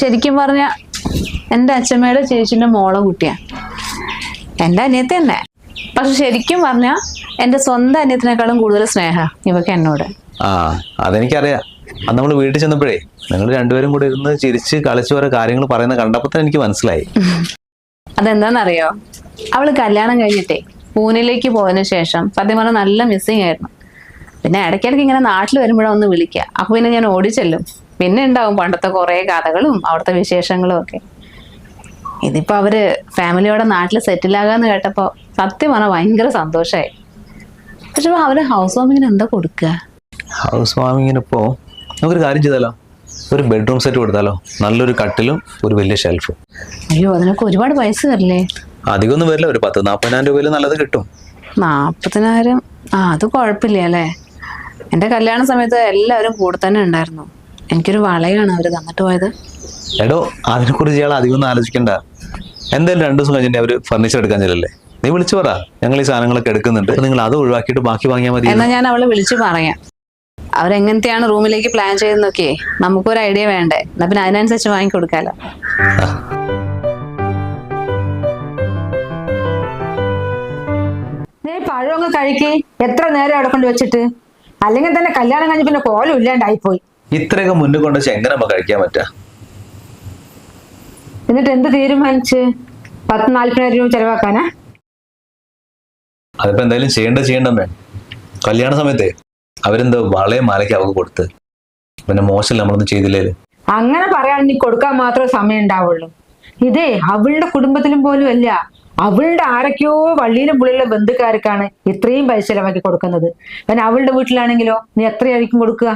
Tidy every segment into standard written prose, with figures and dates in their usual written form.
ശരിക്കും പറഞ്ഞ എൻ്റെ അച്ഛമ്മയുടെ ചേച്ചിൻ്റെ മോളെ കുട്ടിയാ. എൻ്റെ അനിയത്തി തന്നെ. പക്ഷെ ശരിക്കും പറഞ്ഞ എൻ്റെ സ്വന്തം അനിയത്തിനേക്കാളും കൂടുതൽ സ്നേഹം ഇവക്ക് എന്നോട്. ആ അതെനിക്കറിയാം. അത് നമ്മൾ വീട്ടിൽ ചെന്നപ്പോഴേ നിങ്ങൾ രണ്ടുപേരും കൂടെ ഇരുന്ന് ചിരിച്ച് കളിച്ച് ഓരോ കാര്യങ്ങൾ പറയുന്ന കണ്ടപ്പോൾ തന്നെ എനിക്ക് മനസ്സിലായി. അതെന്താണെന്നറിയോ, അവള് കല്യാണം കഴിഞ്ഞിട്ടേ പൂനെയിലേക്ക് പോയതിനു ശേഷം സത്യം പറഞ്ഞാൽ നല്ല മിസ്സിങ് ആയിരുന്നു. പിന്നെ ഇടയ്ക്കിടയ്ക്ക് ഇങ്ങനെ നാട്ടിൽ വരുമ്പോഴാണ് ഒന്ന് വിളിക്കുക. അപ്പൊ പിന്നെ ഞാൻ ഓടിച്ചെല്ലും. പിന്നെ ഉണ്ടാവും പണ്ടത്തെ കുറേ കഥകളും അവിടുത്തെ വിശേഷങ്ങളും ഒക്കെ. ഇതിപ്പോ അവര് ഫാമിലിയോടെ നാട്ടിൽ സെറ്റിലാകാന്ന് കേട്ടപ്പോ സത്യം പറഞ്ഞാൽ ഭയങ്കര സന്തോഷമായി. പക്ഷെ അവര് ഹൗസ് വാമിങ്ങിന് എന്താ കൊടുക്കുക? ഹൗസ് വാമിങ്ങിനിപ്പോ നമുക്കൊരു കാര്യം ചെയ്താലോ, ഒരു ബെഡ്റൂം സെറ്റ് കൊടുത്താലോ? നല്ലൊരു കട്ടിലും ഒരു വലിയ ഷെൽഫും. അയ്യോ, അതിനൊക്കെ ഒരുപാട് പൈസ വരില്ലേ? അധികമൊന്നും വരില്ല, ഒരു 10-40,000 രൂപയിൽ നല്ലത് കിട്ടും. 40,000? അത് കുഴപ്പമില്ല അല്ലേ? എൻ്റെ കല്യാണ സമയത്ത് എല്ലാവരും കൂടെ തന്നെ ഉണ്ടായിരുന്നു. എനിക്കൊരു വളയാണ് അവര് തന്നിട്ട് പോയത്. എടോ, അതിനെക്കുറിച്ച് ഇയാൾ അധികമൊന്നും ആലോചിക്കണ്ട. എന്തായാലും 2 ദിവസം കഴിഞ്ഞിട്ട് അവര് ഫർണിച്ചർ എടുക്കാൻ ചെല്ലല്ലേ, നീ വിളിച്ചു പറ ഞങ്ങൾ ഈ സാധനങ്ങളൊക്കെ എടുക്കുന്നുണ്ട്, നിങ്ങൾ അത് ഒഴിവാക്കിയിട്ട് ബാക്കി വാങ്ങിയാൽ മതി. എന്നാ ഞാൻ അവളെ വിളിച്ചു പറയാം. അവരെങ്ങനത്തെയാണ് റൂമിലേക്ക് പ്ലാൻ ചെയ്തെന്നൊക്കെ നമുക്കൊരു ഐഡിയ വേണ്ടേ? എന്നാ പിന്നെ അതിനനുസരിച്ച് വാങ്ങിക്കൊടുക്കാലോ. നീ പഴമൊക്കെ കഴിക്ക്. എത്ര നേരം അവിടെ കൊണ്ട് വെച്ചിട്ട്? അല്ലെങ്കിൽ തന്നെ കല്യാണം കഴിഞ്ഞ് പിന്നെ കോലം ഇല്ലാണ്ടായിപ്പോയി. ഇത്രയൊക്കെ മുന്നിൽ കൊണ്ടുവച്ച് എങ്ങനെ നമുക്ക് കഴിക്കാൻ പറ്റാ? എന്നിട്ട് എന്ത് തീരുമാനിച്ച്? 10-40,000 രൂപ ചെലവാക്കാനാ? അതിപ്പോ എന്തായാലും ചെയ്യണ്ടമ്മേ. കല്യാണ സമയത്തെ അവരെന്തോ വളയും മാലയ്ക്ക് അവർക്ക് കൊടുത്ത്, പിന്നെ മോശമല്ല നമ്മളൊന്നും ചെയ്തില്ലേ. അങ്ങനെ പറയാൻ നീ കൊടുക്കാൻ മാത്രമേ സമയം ഉണ്ടാവുള്ളൂ. ഇതേ അവളുടെ കുടുംബത്തിലും പോലും അല്ല, അവളുടെ ആരൊക്കെയോ വള്ളിയിലും പുള്ളിയിലെ ബന്ധുക്കാർക്കാണ് ഇത്രയും പൈസ ചെലവാക്കി കൊടുക്കുന്നത്. പിന്നെ അവളുടെ വീട്ടിലാണെങ്കിലോ നീ എത്രയായിരിക്കും കൊടുക്കുക?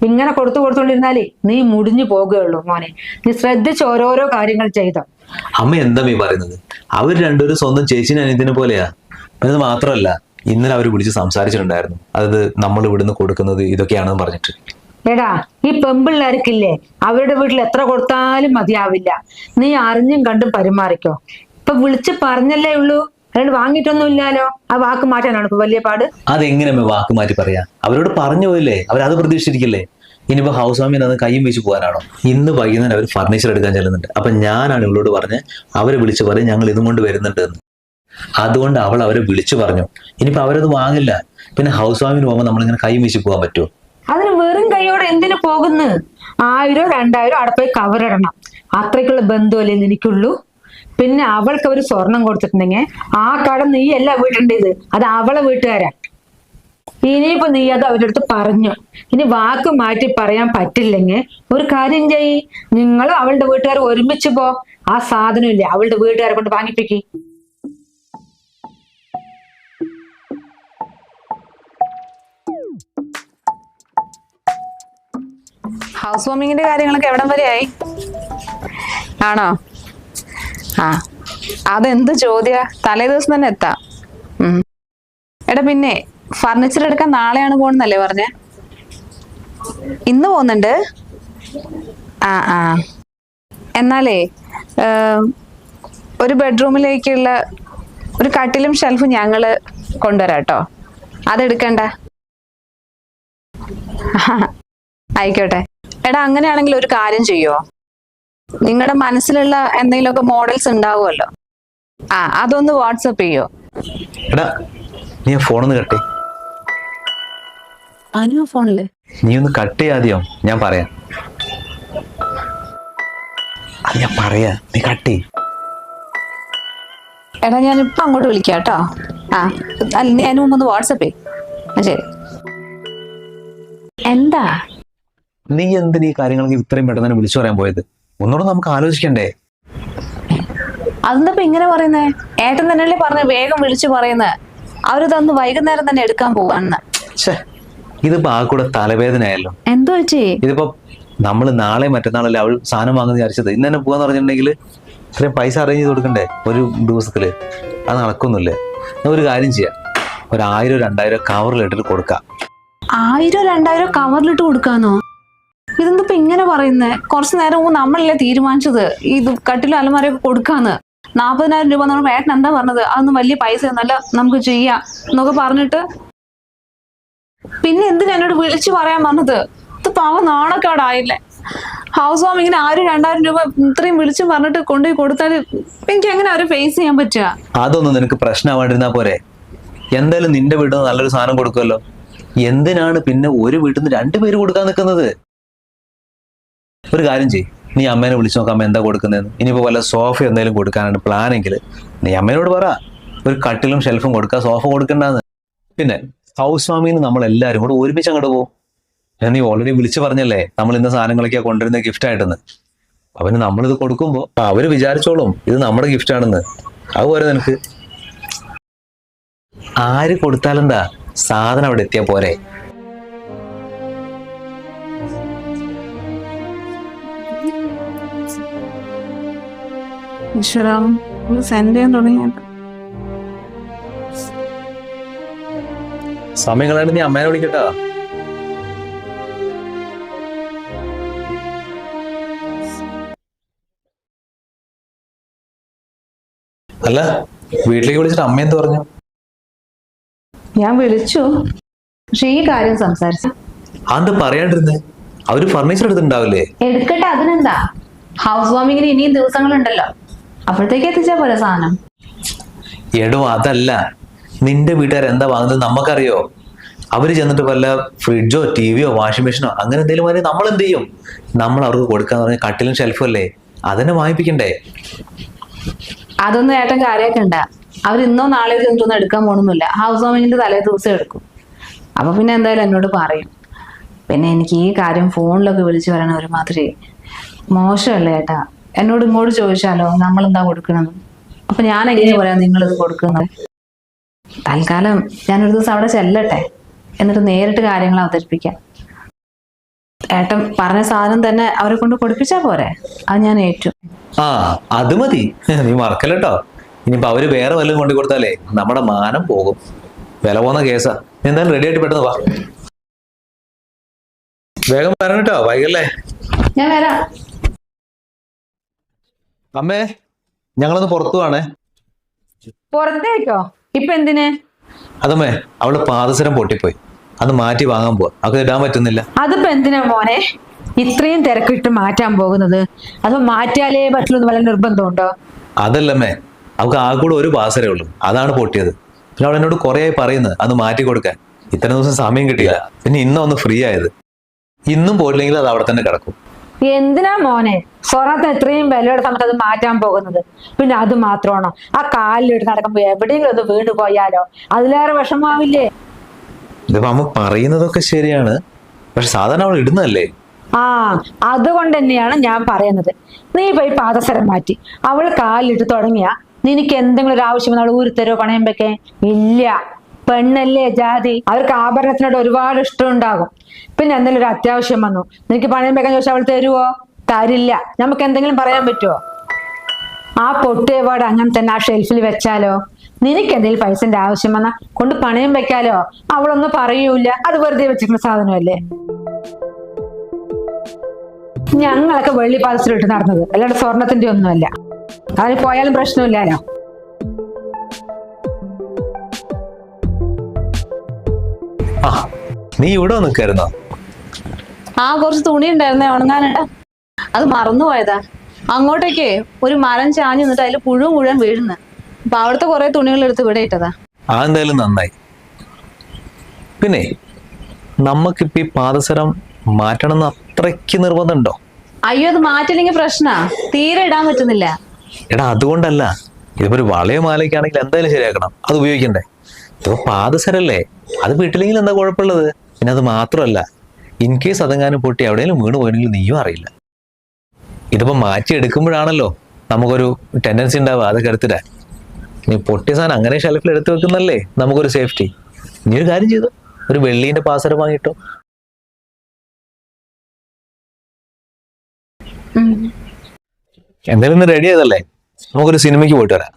ഇങ്ങനെ കൊടുത്തുകൊണ്ടിരുന്നാലേ നീ മുടിഞ്ഞു പോകുകയുള്ളൂ മോനെ. നീ ശ്രദ്ധിച്ച് ഓരോരോ കാര്യങ്ങൾ ചെയ്തോ. അമ്മ എന്താ നീ പറയുന്നത്? അവർ രണ്ടുപേരും സ്വന്തം ചേച്ചിനെ അനിയത്തിനെ പോലെയാ. അത് മാത്രമല്ല, ഇന്നലെ അവർ വിളിച്ച് സംസാരിച്ചിട്ടുണ്ടായിരുന്നു, അത് നമ്മൾ ഇവിടുന്ന് കൊടുക്കുന്നത് ഇതൊക്കെയാണെന്ന് പറഞ്ഞിട്ട്. എടാ, ഈ പെമ്പിള്ളേർക്കില്ലേ അവരുടെ വീട്ടിൽ എത്ര കൊടുത്താലും മതിയാവില്ല. നീ അറിഞ്ഞും കണ്ടും പരിമാറിക്കോ. ഇപ്പൊ വിളിച്ച് പറഞ്ഞല്ലേ ഉള്ളൂ, അല്ലാണ്ട് വാങ്ങിയിട്ടൊന്നും ഇല്ലാലോ. ആ വാക്ക് മാറ്റാനാണ് ഇപ്പൊ വലിയ പാട്. അതെങ്ങനെ വാക്ക് മാറ്റി പറയാ? അവരോട് പറഞ്ഞു പോയില്ലേ, അവരത് പ്രതീക്ഷിച്ചിരിക്കില്ലേ? ഇനിയിപ്പോ ഹൗസ് വാമിൽ നിന്ന് കയ്യും വീശി പോകാനാണോ? ഇന്ന് വൈകുന്നേരം അവർ ഫർണിച്ചർ എടുക്കാൻ ചെല്ലുന്നുണ്ട്. അപ്പൊ ഞാനാണ് ഇവളോട് പറഞ്ഞ് അവരെ വിളിച്ചു പറയും ഞങ്ങൾ ഇതും കൊണ്ട് വരുന്നുണ്ട് എന്ന്. അതുകൊണ്ട് അവൾ അവരെ വിളിച്ചു പറഞ്ഞു. ഇനിയിപ്പോ അവരത് വാങ്ങില്ല, പിന്നെ ഹൗസ് വാമിന് പോകുമ്പോൾ നമ്മളിങ്ങനെ കൈ വീശി പോകാൻ പറ്റുമോ? അതിന് വെറും കൈയോടെ എന്തിനു പോകുന്നു? 1000-2000 അവിടെ പോയി കവറിടണം. അത്രയ്ക്കുള്ള ബന്ധുവല്ലേ എനിക്കുള്ളൂ. പിന്നെ അവൾക്ക് അവർ സ്വർണം കൊടുത്തിട്ടുണ്ടെങ്കിൽ ആ കടം നീ അല്ല വീട്ടേണ്ടത്, അത് അവളെ വീട്ടുകാരാ. ഇനിയിപ്പോ നീ അത് അവരുടെ അടുത്ത് പറഞ്ഞു. ഇനി വാക്ക് മാറ്റി പറയാൻ പറ്റില്ലെങ്കിൽ ഒരു കാര്യം ചെയ്യ്, നിങ്ങൾ അവളുടെ വീട്ടുകാർ ഒരുമിച്ച് പോ. ആ സാധനം ഇല്ലേ അവളുടെ വീട്ടുകാരെ കൊണ്ട് വാങ്ങിപ്പിക്ക്. ഹൗസ് വാമിങ്ങിന്റെ കാര്യങ്ങളൊക്കെ എവിടം വരെ ആയി? ആണോ? അതെന്ത് ചോദ്യ? തലേ ദിവസം തന്നെ എത്താം. എടാ, പിന്നെ ഫർണിച്ചർ എടുക്കാൻ നാളെയാണ് പോണെന്നല്ലേ പറഞ്ഞേ? ഇന്ന് പോകുന്നുണ്ട്. എന്നാലേ ഒരു ബെഡ്റൂമിലേക്കുള്ള ഒരു കട്ടിലും ഷെൽഫും ഞങ്ങള് കൊണ്ടുവരാം കേട്ടോ. അതെടുക്കണ്ട? ആയിക്കോട്ടെ. എടാ, അങ്ങനെയാണെങ്കിൽ ഒരു കാര്യം ചെയ്യോ, നിങ്ങളുടെ മനസ്സിലുള്ള എന്തെങ്കിലുമൊക്കെ മോഡൽസ് ഉണ്ടാവുമല്ലോ, അതൊന്ന് വാട്സപ്പ് ചെയ്യോ? എടാ, നീ ഫോണൊന്ന് കട്ട്. അനു ഫോണില് നീ ഒന്ന് കട്ട് ചെയ്യാതെയോ? ഞാൻ പറയാം. അത് ഞാൻ പറയാ, നീ കട്ട്. എടാ, ഞാനിപ്പോ അങ്ങോട്ട് വിളിക്കാം കേട്ടോ. അതിന് മുമ്പ് ഒന്ന് വാട്സപ്പ് ചെയ്യും. ശരി. എന്താ നീ എന്തിന് ഈ കാര്യങ്ങൾക്ക് ഇത്രയും പെട്ടെന്ന് തന്നെ വിളിച്ചു പറയാൻ പോയത്? ഒന്നുകൂടെ നമുക്ക് ആലോചിക്കണ്ടേ? അതെന്താ ഇങ്ങനെ പറയുന്നേ? ഏട്ടൻ തന്നെയല്ലേ പറഞ്ഞ വേഗം വിളിച്ചു പറയുന്നത്. അവര് തന്ന് വൈകുന്നേരം തന്നെ എടുക്കാൻ പോവാന്ന്. ഇതിപ്പോ ആ കൂടെ തലവേദനയായല്ലോ. എന്തോ ചേച്ചി, ഇതിപ്പോ നമ്മള് നാളെ മറ്റന്നാളല്ലേ അവൾ സാധനം വാങ്ങുന്ന വിചാരിച്ചത്. ഇന്ന് തന്നെ പോവാന്ന് പറഞ്ഞിട്ടുണ്ടെങ്കിൽ ഇത്രയും പൈസ അറേഞ്ച് ചെയ്ത് കൊടുക്കണ്ടേ ഒരു ദിവസത്തില്? അത് നടക്കൊന്നുമില്ലേ? ഒരു കാര്യം ചെയ്യാം, 1000-2000 കവറിലിട്ടിട്ട് കൊടുക്കാം. 1000-2000 കവറിലിട്ട് കൊടുക്കാന്നോ? ഇതെന്തിപ്പോ ഇങ്ങനെ പറയുന്നേ? കുറച്ചു നേരം മുമ്പ് നമ്മളല്ലേ തീരുമാനിച്ചത് ഇത് കട്ടിലും അലമാരയൊക്കെ കൊടുക്കാന്ന്. 40,000 രൂപ നമ്മൾ ഏട്ടൻ എന്താ പറഞ്ഞത്? അതൊന്നും വലിയ പൈസ ഒന്നല്ല, നമുക്ക് ചെയ്യാം എന്നൊക്കെ പറഞ്ഞിട്ട് പിന്നെ എന്തിനാ എന്നോട് വിളിച്ചു പറയാൻ പറഞ്ഞത്? ഇത് പാവ നാണക്കേടായില്ലേ? ഹൗസ് വാമിങ്ങിന് 1000-2000 രൂപ ഇത്രയും വിളിച്ചു പറഞ്ഞിട്ട് കൊണ്ടുപോയി കൊടുത്താൽ എനിക്ക് എങ്ങനെ അവരെ ഫേസ് ചെയ്യാൻ പറ്റുക? അതൊന്നും നിനക്ക് പ്രശ്നമാവാണ്ടിരുന്നാ പോരെ. എന്തായാലും നിന്റെ വീട്ടിൽ നിന്ന് നല്ലൊരു സാധനം കൊടുക്കുമല്ലോ. എന്തിനാണ് പിന്നെ ഒരു വീട്ടിൽ നിന്ന് 2 പേര് കൊടുക്കാൻ നിൽക്കുന്നത്? ഒരു കാര്യം ചെയ്യ്, നീ അമ്മേനെ വിളിച്ചു നോക്കാം, അമ്മ എന്താ കൊടുക്കുന്നതെന്ന്. ഇനിയിപ്പോ വല്ല സോഫ എന്തെങ്കിലും കൊടുക്കാനാണ് പ്ലാനെങ്കിൽ നീ അമ്മേനോട് പറ, ഒരു കട്ടിലും ഷെൽഫും കൊടുക്കുക, സോഫ കൊടുക്കണ്ടെന്ന്. പിന്നെ ഹൗസ് വാമിന്ന് നമ്മൾ എല്ലാവരും കൂടെ ഒരുമിച്ച് അങ്ങോട്ട് പോകും. നീ ഓൾറെഡി വിളിച്ചു പറഞ്ഞല്ലേ നമ്മൾ ഇന്ന സാധനങ്ങളൊക്കെയാ കൊണ്ടുവരുന്ന ഗിഫ്റ്റ് ആയിട്ടെന്ന്. അവന് നമ്മളിത് കൊടുക്കുമ്പോൾ അവര് വിചാരിച്ചോളും ഇത് നമ്മുടെ ഗിഫ്റ്റ് ആണെന്ന്. അതുപോലെ നിനക്ക് ആര് കൊടുത്താലെന്താ, സാധനം അവിടെ എത്തിയാ പോരെ. ഈശ്വരാ, സെൻഡ് ചെയ്യാൻ തുടങ്ങിയിട്ട് സമയങ്ങളായിട്ട് നീ അമ്മേനെ വിളിക്കട്ടാ. അല്ല, വീട്ടിലേക്ക് വിളിച്ചിട്ട് അമ്മ എന്ത് പറഞ്ഞു? ഞാൻ വിളിച്ചു, പക്ഷെ ഈ കാര്യം സംസാരിച്ചു. അത് പറയാണ്ടിരുന്നേ, അവര് ഫർണിച്ചർ എടുത്തിട്ടുണ്ടാവില്ലേ? എടുക്കട്ടെ, അതിനെന്താ. ഹൗസ് വാമിങ്ങിന് ഇനിയും ദിവസങ്ങളുണ്ടല്ലോ, അപ്പോഴത്തേക്ക് എത്തിച്ചാ പോലെ സാധനം. എടോ അതല്ല, നിന്റെ വീട്ടുകാർ എന്താ വാങ്ങുന്നത് നമുക്കറിയോ? അവര് ചെന്നിട്ട് വല്ല ഫ്രിഡ്ജോ ടിവിയോ വാഷിംഗ് മെഷീനോ അങ്ങനെ എന്തെങ്കിലും വാങ്ങി നമ്മൾ എന്ത് ചെയ്യും? നമ്മൾ അവർക്ക് കൊടുക്കാന്ന് പറഞ്ഞ കട്ടിലും ഷെൽഫും അല്ലേ, അതന്നെ വാങ്ങിപ്പിക്കണ്ടേ? അതൊന്നും ഏട്ടൻ കാര്യാക്കണ്ട. അവർ ഇന്നോ നാളെയോ ചെന്നിട്ടൊന്നും എടുക്കാൻ പോകണമെന്നില്ല. ഹൗസ് വാമിങ്ങിന്റെ തലേ ദിവസം എടുക്കും. അപ്പൊ പിന്നെ എന്തായാലും എന്നോട് പറയും. പിന്നെ എനിക്ക് ഈ കാര്യം ഫോണിലൊക്കെ വിളിച്ചു പറയണ ഒരുമാതിരി മോശമല്ലേ ഏട്ടാ. എന്നോട് ഇങ്ങോട്ട് ചോദിച്ചാലോ നമ്മളെന്താ കൊടുക്കണത്. അപ്പൊ ഞാൻ എങ്ങനെ പറയാം നിങ്ങളിത് കൊടുക്കുന്നത്? തൽക്കാലം ഞാനൊരു ദിവസം അവിടെ ചെല്ലട്ടെ, എന്നിട്ട് നേരിട്ട് കാര്യങ്ങൾ അവതരിപ്പിക്കാം. ഏട്ടൻ പറഞ്ഞ സാധനം തന്നെ അവരെ കൊണ്ട് കൊടുപ്പിച്ചാ പോരെ? അത് ഞാൻ ഏറ്റു. ആ അത് മതി, നീ മറക്കല്ലോ. ഇനിയിപ്പോ അവര് വേറെ വല്ലതും കൊണ്ടു കൊടുത്താലേ നമ്മുടെ മാനം പോകും. വില പോകുന്ന കേസാ. നീ എന്തായാലും റെഡി ആയിട്ട് പെട്ടെന്ന് വാ, വേഗം വരണം കേട്ടോ, വൈകല്ലേ. ഞാൻ വരാം. അമ്മേ, ഞങ്ങളൊന്ന് പുറത്തു പോവാണേ. പുറത്തേക്കോ? ഇപ്പൊ എന്തിന്? അതമ്മേ, അവള് പാദസരം പൊട്ടിപ്പോയി, അത് മാറ്റി വാങ്ങാൻ പോവാ. അത് ഇടാൻ പറ്റുന്നില്ല. അതിപ്പോ എന്തിനാ മോനെ ഇത്രയും തിരക്കിട്ട് മാറ്റാൻ പോകുന്നത്? അത് മാറ്റിയാലേ പറ്റുള്ളൂ വല്ല നിർബന്ധമുണ്ടോ? അതല്ലമ്മേ, അവൾക്ക് ആ കൂടെ ഒരു പാസരേ ഉള്ളൂ, അതാണ് പൊട്ടിയത്. പിന്നെ അവൾ എന്നോട് കുറെ ആയി പറയുന്നത് അത് മാറ്റി കൊടുക്കാൻ. ഇത്ര ദിവസം സമയം കിട്ടിയില്ല, പിന്നെ ഇന്നും ഒന്ന് ഫ്രീ ആയത്. ഇന്നും പോയില്ലെങ്കിൽ അത് അവിടെ തന്നെ കിടക്കും. എന്തിനാ മോനെ സ്വർണത്തിന് ഇത്രയും വിലയുടെ സമയത്ത് അത് മാറ്റാൻ പോകുന്നത്? പിന്നെ അത് മാത്രമാണോ, ആ കാലിലിട്ട് നടക്കുമ്പോ എവിടെയെങ്കിലും ഒന്ന് വീണ് പോയാലോ അതിലേറെ വിഷമാവില്ലേ? ഇതിപ്പോ അമ്മ പറയുന്നതൊക്കെ ശരിയാണ്, പക്ഷെ സാധാരണ അവൾ ഇടുന്നതല്ലേ. ആ അതുകൊണ്ട് തന്നെയാണ് ഞാൻ പറയുന്നത്, നീ പോയി പാദസരം മാറ്റി അവൾ കാലിലിട്ട് തുടങ്ങിയ നിനക്ക് എന്തെങ്കിലും ഒരു ആവശ്യം അവൾ ഊരിത്തരോ പണയം വെക്കേ? ഇല്ല. പെണ്ണല്ലേ ജാതി, അവർക്ക് ആഭരണത്തിനോട് ഒരുപാട് ഇഷ്ടം ഉണ്ടാകും. പിന്നെ എന്തെങ്കിലും ഒരു അത്യാവശ്യം വന്നു നിനക്ക് പണയം വെക്കാൻ ചോദിച്ചാൽ അവൾ തരുവോ? തരില്ല. നമുക്ക് എന്തെങ്കിലും പറയാൻ പറ്റുമോ? ആ പൊട്ടിയ പാട് അങ്ങനെ തന്നെ ആ ഷെൽഫിൽ വെച്ചാലോ? നിനക്ക് എന്തെങ്കിലും പൈസന്റെ ആവശ്യം വന്നാ കൊണ്ട് പണയം വെക്കാലോ? അവളൊന്നും പറയൂല, അത് വെറുതെ വെച്ചിരിക്കുന്ന സാധനമല്ലേ. ഞങ്ങളൊക്കെ വെള്ളി പാദസരം നടന്നത് അല്ലാണ്ട് സ്വർണത്തിന്റെ ഒന്നുമല്ല. അതിന് പോയാലും പ്രശ്നമില്ലല്ലോ. ആ നീ ഇവിടെ നിൽക്കായിരുന്നോ? ആ കുറച്ച് തുണി ഉണ്ടായിരുന്നേ ഉണങ്ങാനുണ്ട്, അത് മറന്നുപോയതാ. അങ്ങോട്ടേക്ക് ഒരു മരം ചാഞ്ഞു നിന്നിട്ട് അതിൽ പുഴുവും മുഴുവൻ വീഴുന്നു. അപ്പൊ അവിടുത്തെ കുറെ തുണികൾ എടുത്ത് ഇവിടെ ഇട്ടതാ. ആ എന്തായാലും നന്നായി. പിന്നെ നമുക്കിപ്പോ ഈ പാദസരം മാറ്റണം എന്ന് അത്രയ്ക്ക് നിർബന്ധമുണ്ടോ? അയ്യോ, അത് മാറ്റില്ലെങ്കിൽ പ്രശ്നാ, തീരെ ഇടാൻ പറ്റുന്നില്ല. എടാ അതുകൊണ്ടല്ല, ഇതിപ്പോ ഒരു വളയോ മാലയൊക്കെ ആണെങ്കിൽ എന്തായാലും ശരിയാക്കണം, അത് ഉപയോഗിക്കണ്ടേ. ഇതിപ്പോ പാദസരല്ലേ, അത് വീട്ടിലെങ്കിലും എന്താ കുഴപ്പമുള്ളത്? പിന്നെ അത് മാത്രമല്ല, ഇൻ കേസ് അതെങ്ങാനും പൊട്ടി എവിടെയെങ്കിലും വീണ് പോയെങ്കിൽ നീയും അറിയില്ല. ഇതിപ്പോ മാറ്റി എടുക്കുമ്പോഴാണല്ലോ നമുക്കൊരു ടെൻഡൻസി ഉണ്ടാവുക അതൊക്കെ എടുത്തിടാൻ. നീ പൊട്ടിയ സാധനം അങ്ങനെ ഷെൽഫിൽ എടുത്ത് വെക്കുന്നല്ലേ നമുക്കൊരു സേഫ്റ്റി. നീ ഒരു കാര്യം ചെയ്തു, ഒരു വെള്ളീന്റെ പാസരം വാങ്ങിട്ടോ. എന്തായാലും ഇന്ന് റെഡി ആയതല്ലേ, നമുക്കൊരു സിനിമയ്ക്ക് പോയിട്ട് വരാം.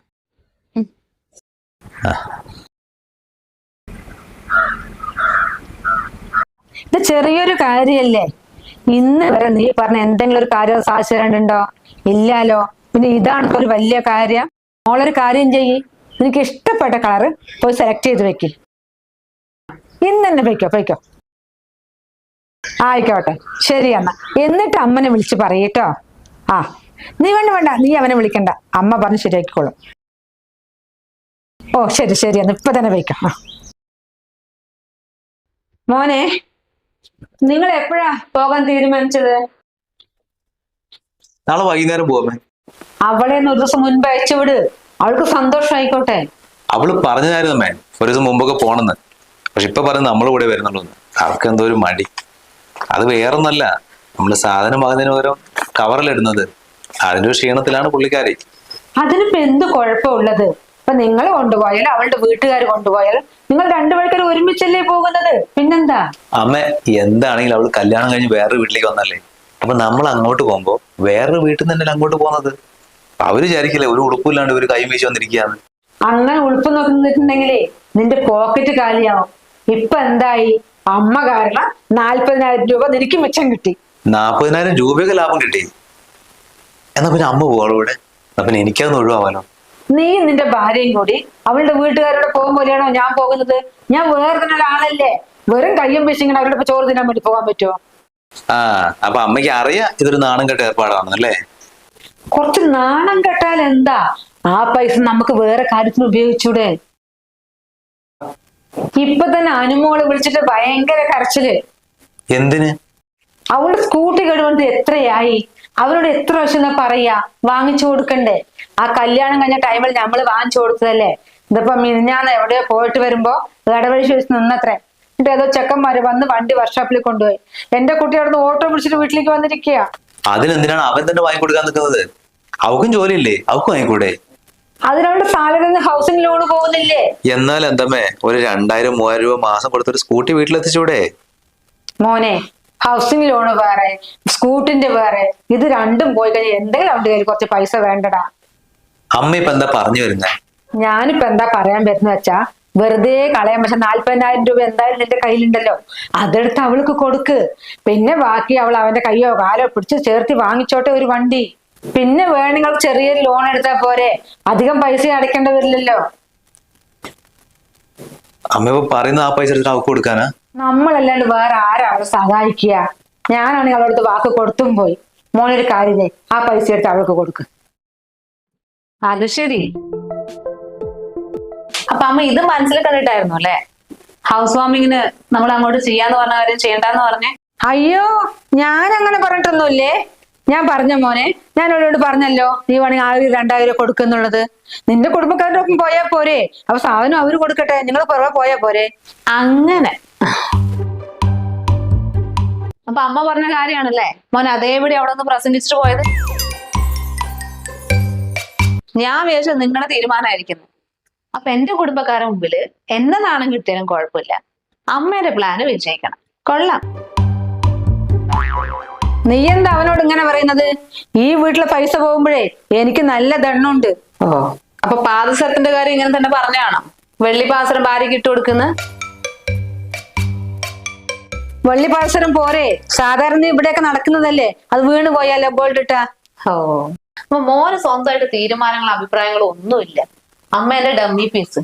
ഇത് ചെറിയൊരു കാര്യല്ലേ? ഇന്ന് വരെ നീ പറഞ്ഞ എന്തെങ്കിലും ഒരു കാര്യം സാധിച്ചു തരണ്ടോ? ഇല്ലാലോ. പിന്നെ ഇതാണ് ഒരു വലിയ കാര്യം. മോളൊരു കാര്യം ചെയ്യ്, നിനക്ക് ഇഷ്ടപ്പെട്ട കളറ് പോയി സെലക്ട് ചെയ്ത് വെക്ക്. ഇന്ന് തന്നെ പോയിക്കോ. ആയിക്കോട്ടെ, ശരി എന്നാ. എന്നിട്ട് അമ്മനെ വിളിച്ച് പറയട്ടോ. ആ, നീ വേണ്ട, നീ അവനെ വിളിക്കണ്ട, അമ്മ പറഞ്ഞ് ശരിയാക്കിക്കോളും. ഓ ശരി ശരി എന്നാ, ഇപ്പൊ തന്നെ വയ്ക്കാം. മോനെ, നിങ്ങൾ എപ്പോഴാ പോകാൻ തീരുമാനിച്ചത്? നാളെ വൈകുന്നേരം പോവാമേ. അവളെ ഒരു ദിവസം മുൻപ് അയച്ചു വിട്, അവൾക്ക് സന്തോഷമായിക്കോട്ടെ. അവള് പറഞ്ഞതായിരുന്നു അമ്മേ ഒരു ദിവസം മുമ്പൊക്കെ പോണെന്ന്. പക്ഷെ ഇപ്പൊ പറയുന്നത് നമ്മൾ കൂടെ വരുന്നുള്ളൂ. അവർക്ക് എന്തോ ഒരു മടി. അത് വേറൊന്നല്ല, നമ്മള് സാധനം വാങ്ങുന്നതിന് പകരം കവറിലിടുന്നത്. അതിന്റെ ഒരു ക്ഷീണത്തിലാണ് പുള്ളിക്കാരി. അതിനിപ്പോ എന്ത് കുഴപ്പമുള്ളത്? ഇപ്പൊ നിങ്ങൾ കൊണ്ടുപോയാലും അവളുടെ വീട്ടുകാർ കൊണ്ടുപോയാലും നിങ്ങൾ രണ്ടുപേർക്കും ഒരുമിച്ചല്ലേ പോകുന്നത്, പിന്നെന്താ? അമ്മ, എന്താണെങ്കിലും അവള് കല്യാണം കഴിഞ്ഞ് വേറൊരു വീട്ടിലേക്ക് വന്നല്ലേ. അപ്പൊ നമ്മൾ അങ്ങോട്ട് പോകുമ്പോ വേറൊരു വീട്ടിൽ നിന്ന് തന്നെ അങ്ങോട്ട് പോകുന്നത്. അവര് വിചാരിക്കില്ലേ ഒരു ഉടുപ്പില്ലാണ്ട് ഒരു കൈ വീശി വന്നിരിക്കുകയാണ്. അങ്ങനെ ഉടുപ്പ് നോക്കിട്ടുണ്ടെങ്കിലേ നിന്റെ പോക്കറ്റ് കാലിയാവും. ഇപ്പൊ എന്തായി? അമ്മ കാരണം 40,000 രൂപ നിനക്ക് മിച്ചം കിട്ടി. 40,000 രൂപയൊക്കെ ലാഭം കിട്ടി. എന്നാ പിന്നെ അമ്മ പോവാളൂ ഇവിടെ. എന്നാ പിന്നെ എനിക്കതൊന്ന് ഒഴിവാവാനോ? നീ നിന്റെ ഭാര്യയും കൂടി അവളുടെ വീട്ടുകാരോട് പോകും പോലെയാണോ ഞാൻ പോകുന്നത്? ഞാൻ വേറെ തന്നെ ഒരാളല്ലേ. വെറും കയ്യും വീശിങ്ങനെ അവരുടെ ഇപ്പൊ ചോറ് തിന്നാൻ വേണ്ടി പോകാൻ പറ്റുമോ? ആ, അപ്പൊ അമ്മയ്ക്ക് അറിയാം ഇതൊരു നാണം കെട്ട ഏർപ്പാടാണെന്നല്ലേ. കുറച്ച് നാണം കെട്ടാൽ എന്താ? ആ പൈസ നമുക്ക് വേറെ കാര്യത്തിന് ഉപയോഗിച്ചൂടെ? ഇപ്പൊ തന്നെ അനുമോള് വിളിച്ചിട്ട് ഭയങ്കര കരച്ചില്. എന്തിന്? അവളുടെ സ്കൂട്ടി കേടുകൊണ്ട് എത്രയായി? അവരോട് എത്ര വർഷം പറയാ വാങ്ങിച്ചു കൊടുക്കണ്ടേ? ആ കല്യാണം കഴിഞ്ഞ ടൈമിൽ നമ്മള് വാങ്ങിച്ചു കൊടുത്തതല്ലേ. ഇതിപ്പോ മിനിഞ്ഞാന്ന് എവിടെയോ പോയിട്ട് വരുമ്പോ ഇടവഴി വെച്ച് നിന്നത്രേ. എന്നിട്ട് ഏതോ ചെക്കന്മാര് വന്ന് വണ്ടി വർക്ക്ഷോപ്പിൽ കൊണ്ടുപോയി. എന്റെ കുട്ടി അവിടുന്ന് ഓട്ടോ പിടിച്ചിട്ട് വീട്ടിലേക്ക് വന്നിരിക്കുക. അതിനെന്തിനാണ് അവൻ തന്നെ വാങ്ങിക്കൊടുക്കാൻ നിൽക്കുന്നത്? അവക്കും ജോലിയില്ലേ, അവക്കും വാങ്ങിക്കൂടെ? അതിനവളുടെ സാലറി ഹൗസിംഗ് ലോൺ പോകുന്നില്ലേ? എന്നാൽ എന്തമ്മേ, ഒരു 2,000-3,000 രൂപ മാസം കൊടുത്തൊരു സ്കൂട്ടി വീട്ടിലെത്തിച്ചൂടെ? മോനെ, ഹൗസിംഗ് ലോണ് വേറെ, സ്കൂട്ടിന്റെ വേറെ. ഇത് രണ്ടും പോയി കഴിഞ്ഞാൽ എന്തെങ്കിലും അവന്റെ കയ്യിൽ കുറച്ച് പൈസ വേണ്ടടാ. അമ്മ ഇപ്പൊ എന്താ പറഞ്ഞു വരുന്നേ? ഞാനിപ്പോ എന്താ പറയാൻ പറ്റുന്ന വെച്ചാ, വെറുതെ കളയാൻ. പക്ഷെ 40,000 രൂപ എന്തായാലും നിന്റെ കയ്യിലുണ്ടല്ലോ, അതെടുത്ത് അവൾക്ക് കൊടുക്ക്. പിന്നെ ബാക്കി അവൾ അവന്റെ കയ്യോ കാലോ പിടിച്ച് ചേർത്തി വാങ്ങിച്ചോട്ടെ ഒരു വണ്ടി. പിന്നെ വേണമെങ്കിൽ ചെറിയൊരു ലോൺ എടുത്താൽ പോരെ, അധികം പൈസ അടയ്ക്കേണ്ട വരില്ലല്ലോ. അമ്മ ഇപ്പൊ പറയുന്ന ആ പൈസ എടുത്തിട്ട് അവക്ക് കൊടുക്കാനാ? നമ്മളല്ലാണ്ട് വേറെ ആരാ അവളെ സഹായിക്കുക? ഞാനാണെങ്കിൽ അവളടുത്ത് വാക്ക് കൊടുത്തും പോയി. മോനൊരു കാര്യമേ, ആ പൈസ എടുത്ത് അവൾക്ക് കൊടുക്ക്. അത് ശരി. അപ്പൊ അമ്മ ഇത് മനസ്സിൽ കണ്ടിട്ടായിരുന്നു അല്ലെ ഹൗസ് വാമിങ്ങിന് നമ്മൾ അങ്ങോട്ട് ചെയ്യാന്ന് പറഞ്ഞ കാര്യം ചെയ്യണ്ടെന്ന് പറഞ്ഞേ? അയ്യോ, ഞാൻ അങ്ങനെ പറഞ്ഞിട്ടൊന്നുമില്ലേ. ഞാൻ പറഞ്ഞ മോനെ, ഞാൻ അവളോട് പറഞ്ഞല്ലോ നീ വേണമെങ്കിൽ 1,000-2,000 കൊടുക്കുന്നുള്ളത്. നിന്റെ കുടുംബക്കാരുടെ ഒപ്പം പോയാൽ പോരെ. അപ്പൊ സാധനം അവര് കൊടുക്കട്ടെ, നിങ്ങൾ പുറകെ പോയാ പോരെ. അങ്ങനെ. അപ്പൊ അമ്മ പറഞ്ഞ കാര്യമാണല്ലേ മോൻ അതേപടി അവിടെ ഒന്ന് പ്രസംഗിച്ചിട്ട് പോയത്? ഞാൻ വിചാരിച്ചത് നിങ്ങളുടെ തീരുമാനമായിരിക്കുന്നു. അപ്പൊ എന്റെ കുടുംബക്കാരുടെ മുമ്പില് എന്നെ നാണം കിട്ടിയാലും കുഴപ്പമില്ല, അമ്മയുടെ പ്ലാന് വിജയിക്കണം. കൊള്ളാം. നീ എന്താ അവനോട് ഇങ്ങനെ പറയുന്നത്? ഈ വീട്ടിലെ പൈസ പോകുമ്പോഴേ എനിക്ക് നല്ല ദണ്ണുണ്ട്. ഓ, അപ്പൊ പാദസരത്തിന്റെ കാര്യം ഇങ്ങനെ തന്നെ പറഞ്ഞാണോ? വെള്ളി പാസരം ഭാര്യക്ക് ഇട്ട് കൊടുക്കുന്ന? വെള്ളി പാസരം പോരെ, സാധാരണ ഇവിടെയൊക്കെ നടക്കുന്നതല്ലേ. അത് വീണ് പോയാലോ ഗോൾഡ് ഇട്ടാ. ഓ, അപ്പൊ മോന് സ്വന്തമായിട്ട് തീരുമാനങ്ങളും അഭിപ്രായങ്ങളും ഒന്നുമില്ല. അമ്മ എന്റെ ഡമ്മി പീസ്.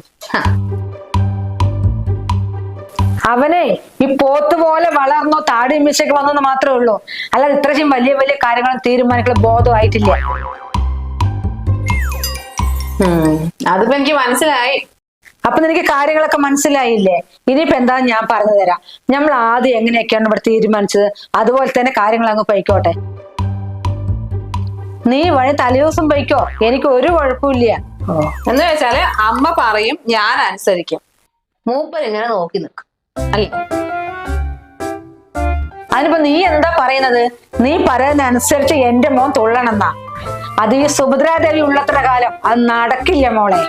അവനെ ഈ പോത്ത് പോലെ വളർന്നോ താടി മിശയ്ക്ക് വന്നെന്ന് മാത്രമേ ഉള്ളൂ. അല്ലാതെ ഇത്രയും വലിയ വലിയ കാര്യങ്ങളും തീരുമാനിക്കുന്ന ബോധമായിട്ടില്ല. അതിപ്പോ എനിക്ക് മനസ്സിലായി. അപ്പൊ നിനക്ക് കാര്യങ്ങളൊക്കെ മനസ്സിലായില്ലേ? ഇനിയിപ്പോ എന്താ ഞാൻ പറഞ്ഞു തരാം. നമ്മൾ ആദ്യം എങ്ങനെയൊക്കെയാണ് ഇവിടെ തീരുമാനിച്ചത് അതുപോലെ തന്നെ കാര്യങ്ങൾ അങ്ങ് പൊയ്ക്കോട്ടെ. നീ വഴി തലേദിവസം പൊയ്ക്കോ, എനിക്ക് ഒരു കുഴപ്പമില്ല. എന്ന് വെച്ചാല് അമ്മ പറയും, ഞാൻ അനുസരിക്കും. മൂപ്പർ ഇങ്ങനെ നോക്കി നിൽക്കും അല്ലേ? അതിനിപ്പോ നീ എന്താ പറയുന്നത്? നീ പറയുന്നതനുസരിച്ച് എന്റെ മോൻ തുള്ളണമെന്നാ? അത് ഈ സുഭദ്രാദേവി ഉള്ളത്ര കാലം അത് നടക്കില്ല മോളെ.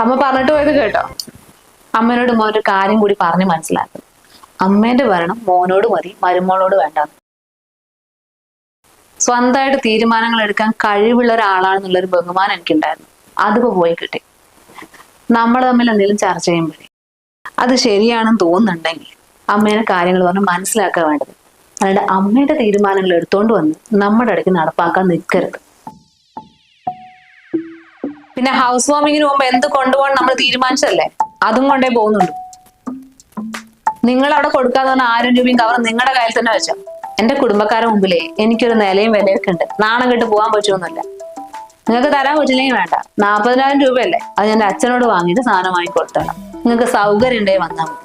അമ്മ പറഞ്ഞിട്ട് പോയത് കേട്ടോ? അമ്മേനോട് മോനൊരു കാര്യം കൂടി പറഞ്ഞ് മനസ്സിലാക്കും. അമ്മേന്റെ ഭരണം മോനോട് മതി, മരുമോളോട് വേണ്ട. സ്വന്തമായിട്ട് തീരുമാനങ്ങൾ എടുക്കാൻ കഴിവുള്ള ഒരാളാണെന്നുള്ളൊരു ബഹുമാനം എനിക്കുണ്ടായിരുന്നു. അതിപ്പോ പോയി കിട്ടി. നമ്മൾ തമ്മിൽ എന്തെങ്കിലും ചർച്ച ചെയ്യുമ്പോഴേ അത് ശരിയാണെന്ന് തോന്നുന്നുണ്ടെങ്കിൽ അമ്മേനെ കാര്യങ്ങൾ പറഞ്ഞ് മനസ്സിലാക്കാൻ വേണ്ടത്. അല്ലാണ്ട് അമ്മയുടെ തീരുമാനങ്ങൾ എടുത്തോണ്ട് വന്ന് നമ്മുടെ ഇടയ്ക്ക് നടപ്പാക്കാൻ നിൽക്കരുത്. പിന്നെ ഹൗസ് വാമിങ്ങിന് മുമ്പ് എന്ത് കൊണ്ടുപോകണം നമ്മൾ തീരുമാനിച്ചതല്ലേ, അതും കൊണ്ടേ പോകുന്നുള്ളൂ. നിങ്ങൾ അവിടെ കൊടുക്കാതെ പറഞ്ഞ 1000 രൂപയും കവർ നിങ്ങളുടെ കയ്യിൽ തന്നെ വെച്ചോ. എന്റെ കുടുംബക്കാരുടെ മുമ്പിലേ എനിക്കൊരു നിലയും വിലയൊക്കെ ഉണ്ട്. നാണം കെട്ട് പോകാൻ പറ്റുമൊന്നുമില്ല. നിങ്ങൾക്ക് തരാൻ പറ്റില്ലെങ്കിൽ വേണ്ട. 40,000 രൂപയല്ലേ, അത് ഞാൻ എന്റെ അച്ഛനോട് വാങ്ങിയിട്ട് സാധനം വാങ്ങിക്കൊടുത്തോളാം. നിങ്ങൾക്ക് സൗകര്യം ഉണ്ടെങ്കിൽ വന്നാൽ മതി.